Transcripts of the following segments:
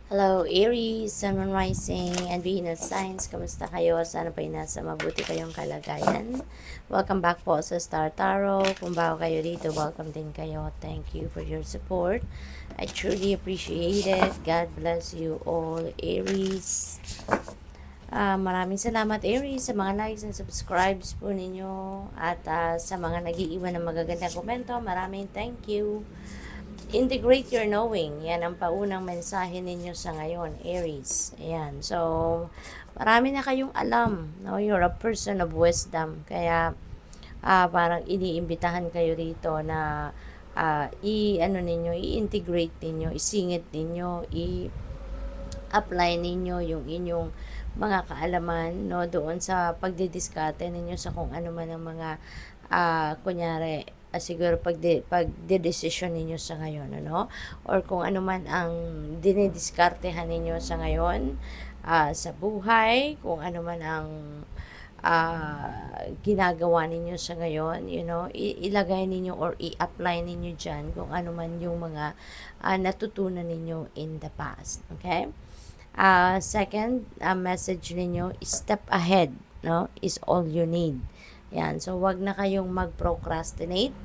Hello, Aries, Sun, Moon Rising, and Venus Signs. Kamusta kayo? Sana po nasa mabuti kayong kalagayan. Welcome back po sa Star Tarot. Kung bago kayo dito, welcome din kayo. Thank you for your support. I truly appreciate it. God bless you all, Aries. Maraming salamat, Aries, sa mga likes and subscribes po ninyo. At sa mga nag-iiwan ng magagandang komento, maraming thank you. Integrate your knowing. Yan ang paunang mensahe ninyo sa ngayon, Aries. Ayan. So, marami na kayong alam. No? You're a person of wisdom. Kaya, parang iniimbitahan kayo rito na i-integrate ninyo, isingit ninyo, apply ninyo yung inyong mga kaalaman no doon sa pagdidiskarte ninyo sa kung ano man ang mga kunyari siguro pagdedesisyon ninyo sa ngayon ano or kung ano man ang dinidiskartehan ninyo sa ngayon sa buhay, kung ano man ang ginagawa ninyo sa ngayon, ilagay ninyo or i-apply ninyo dyan kung ano man yung mga natutunan ninyo in the past. Okay? Second, message ninyo, step ahead, no? Is all you need. Yan. So, wag na kayong mag-procrastinate.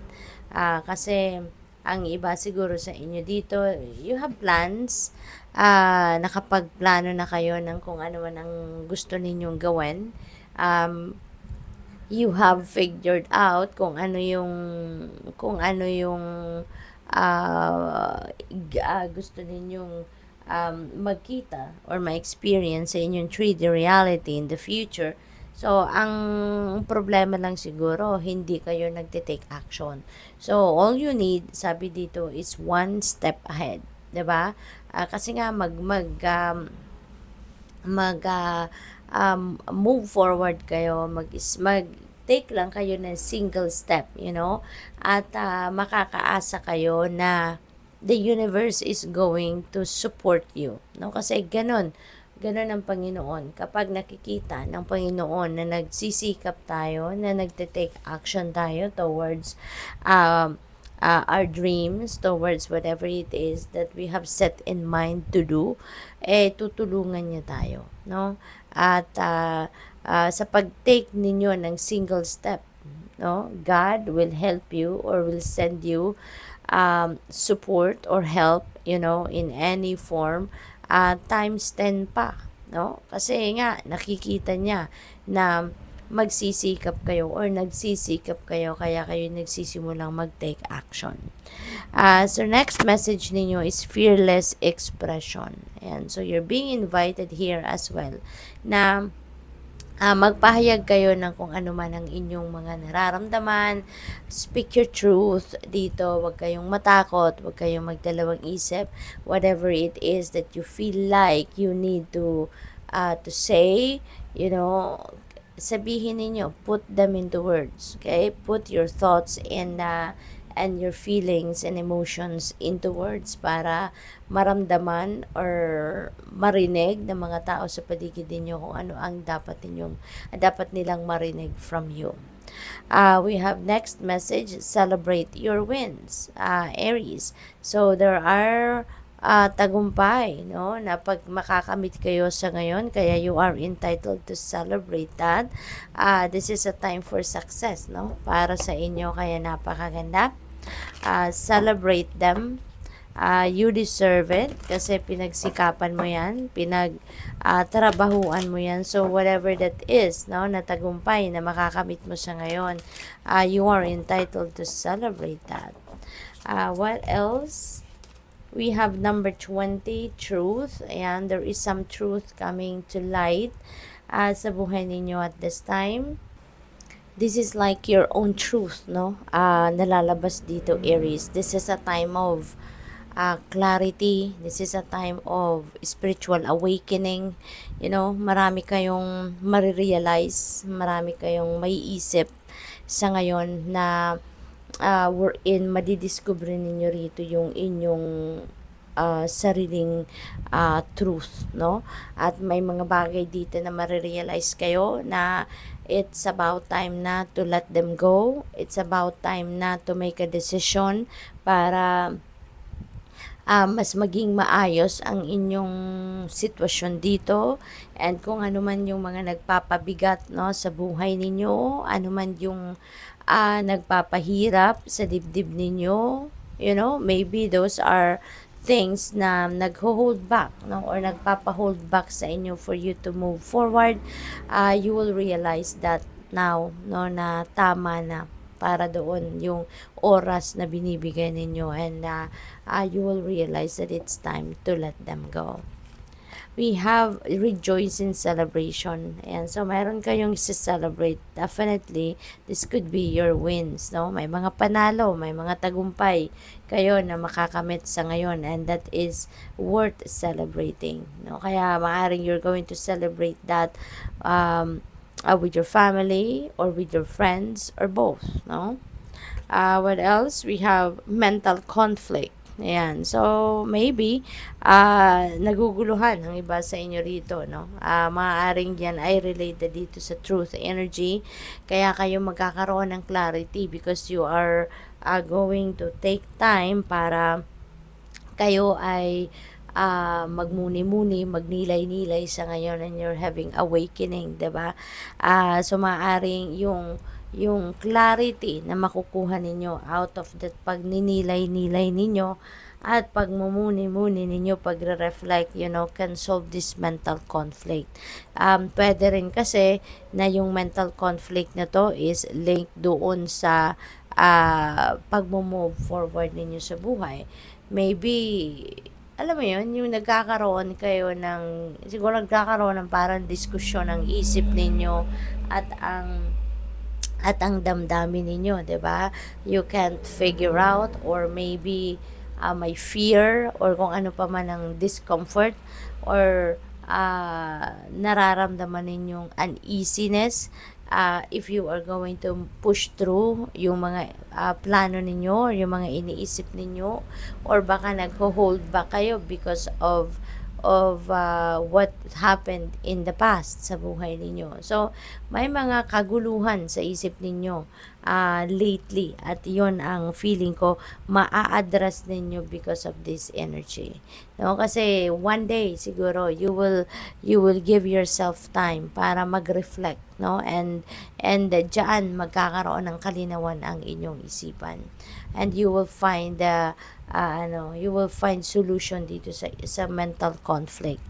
Kasi, ang iba siguro sa inyo dito, you have plans. Nakapagplano na kayo ng kung ano man ang gusto ninyong gawin. You have figured out kung ano yung gusto ninyong magkita or ma-experience sa inyong 3D reality in the future. So, ang problema lang siguro, hindi kayo nagte-take action. So, all you need, sabi dito, is one step ahead. 'Di ba? Kasi nga, move forward kayo, take lang kayo ng single step, at makakaasa kayo na the universe is going to support you. No? Kasi ganun ang Panginoon. Kapag nakikita ng Panginoon na nagsisikap tayo, na nagte-take action tayo towards our dreams, towards whatever it is that we have set in mind to do, tutulungan niya tayo. No? At sa pag-take ninyo ng single step, no, God will help you or will send you support or help, in any form, times 10 pa, no? Kasi nga, nakikita niya na magsisikap kayo or nagsisikap kayo, kaya kayo nagsisimulang mag-take action. So, next message ninyo is fearless expression. Ayan, so you're being invited here as well na magpahayag kayo ng kung ano man ang inyong mga nararamdaman. Speak your truth dito. Huwag kayong matakot. Huwag kayong magdalawang isip. Whatever it is that you feel like you need to say, sabihin ninyo. Put them into words. Okay? Put your thoughts and your feelings and emotions into words para maramdaman or marinig ng mga tao sa paligid ninyo kung ano ang dapat nilang marinig from you. We have next message, celebrate your wins, Aries. So there are tagumpay, no, na pag makakamit kayo sa ngayon, kaya you are entitled to celebrate that. This is a time for success, no, para sa inyo, kaya napakaganda. Celebrate them. You deserve it kasi pinagsikapan mo yan, trabahuan mo yan. So whatever that is, no, na tagumpay na makakamit mo sa ngayon, you are entitled to celebrate that. What else? We have number 20, truth. Ayan, there is some truth coming to light sa buhay ninyo at this time. This is like your own truth, no? Nalalabas dito, Aries. This is a time of clarity. This is a time of spiritual awakening. Marami kayong marirealize, marami kayong maiisip sa ngayon na wherein madidiscover ninyo rito yung inyong sariling truth, no? At may mga bagay dito na marirealize kayo na it's about time na to let them go. It's about time na to make a decision para mas maging maayos ang inyong sitwasyon dito, and kung ano man yung mga nagpapabigat, 'no, sa buhay ninyo, ano man yung, nagpapahirap sa dibdib ninyo, maybe those are things na nagho-hold back, 'no, or nagpapa-hold back sa inyo for you to move forward. You will realize that now, 'no, na tama na para doon yung oras na binibigay ninyo, and you will realize that it's time to let them go. We have rejoicing celebration. And so, mayroon kayong celebrate. Definitely, this could be your wins, no? May mga panalo, may mga tagumpay kayo na makakamit sa ngayon, and that is worth celebrating, no? Kaya, maaring you're going to celebrate that with your family or with your friends or both, no? What else? We have mental conflict. Ayan. So, maybe, naguguluhan ang iba sa inyo rito, no? Maaaring yan ay related dito sa truth energy. Kaya kayo magkakaroon ng clarity because you are going to take time para kayo ay magmuni-muni, magnilay-nilay sa ngayon, and you're having awakening, 'di ba? So maaaring yung clarity na makukuha ninyo out of that pagninilay-nilay ninyo at pagmumuni-muni ninyo, pagre-reflect, can solve this mental conflict. Pwede rin kasi na yung mental conflict na to is linked doon sa pagmo-move forward ninyo sa buhay. Maybe, alam mo yun, yung nagkakaroon kayo ng, siguro nagkakaroon ng parang diskusyon ng isip ninyo at ang damdamin ninyo, 'di ba? You can't figure out, or maybe may fear or kung ano pa man ang discomfort, or nararamdaman ninyong uneasiness if you are going to push through yung mga plano ninyo or yung mga iniisip ninyo, or baka nagho-hold back kayo because of what happened in the past sa buhay ninyo. So, may mga kaguluhan sa isip ninyo lately, at yon ang feeling ko maa-address ninyo because of this energy. No, kasi one day siguro you will give yourself time para mag-reflect, no, and diyan magkakaroon ng kalinawan ang inyong isipan, and you will find you will find solution dito sa mental conflict.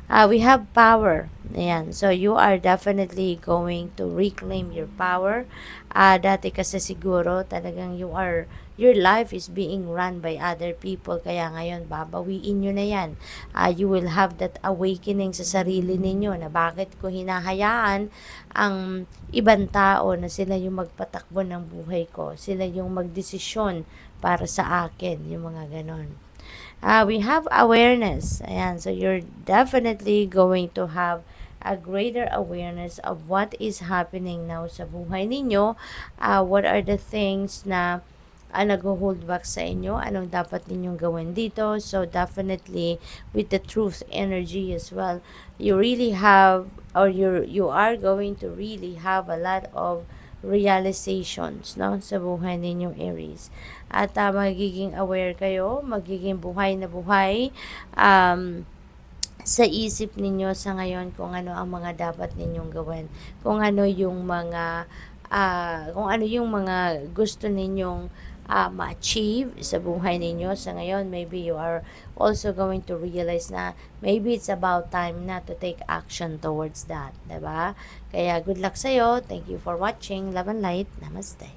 We have power. Ayan. So, you are definitely going to reclaim your power. Dati kasi siguro talagang your life is being run by other people. Kaya ngayon, babawiin nyo na yan. You will have that awakening sa sarili ninyo na bakit ko hinahayaan ang ibang tao na sila yung magpatakbo ng buhay ko. Sila yung magdesisyon para sa akin. Yung mga ganon. We have awareness. Ayan. So, you're definitely going to have a greater awareness of what is happening now sa buhay ninyo. What are the things na nag-hold back sa inyo? Anong dapat ninyong gawin dito? So, definitely, with the truth energy as well, you really have, or you are going to really have a lot of realizations, no, sa buhay ninyong Aries. At magiging aware kayo, magiging buhay na buhay sa isip ninyo sa ngayon kung ano ang mga dapat ninyong gawin, kung ano yung mga gusto ninyong ma-achieve sa buhay ninyo sa ngayon. Maybe you are also going to realize na maybe it's about time na to take action towards that, diba? Kaya good luck sa'yo. Thank you for watching. Love and light. Namaste.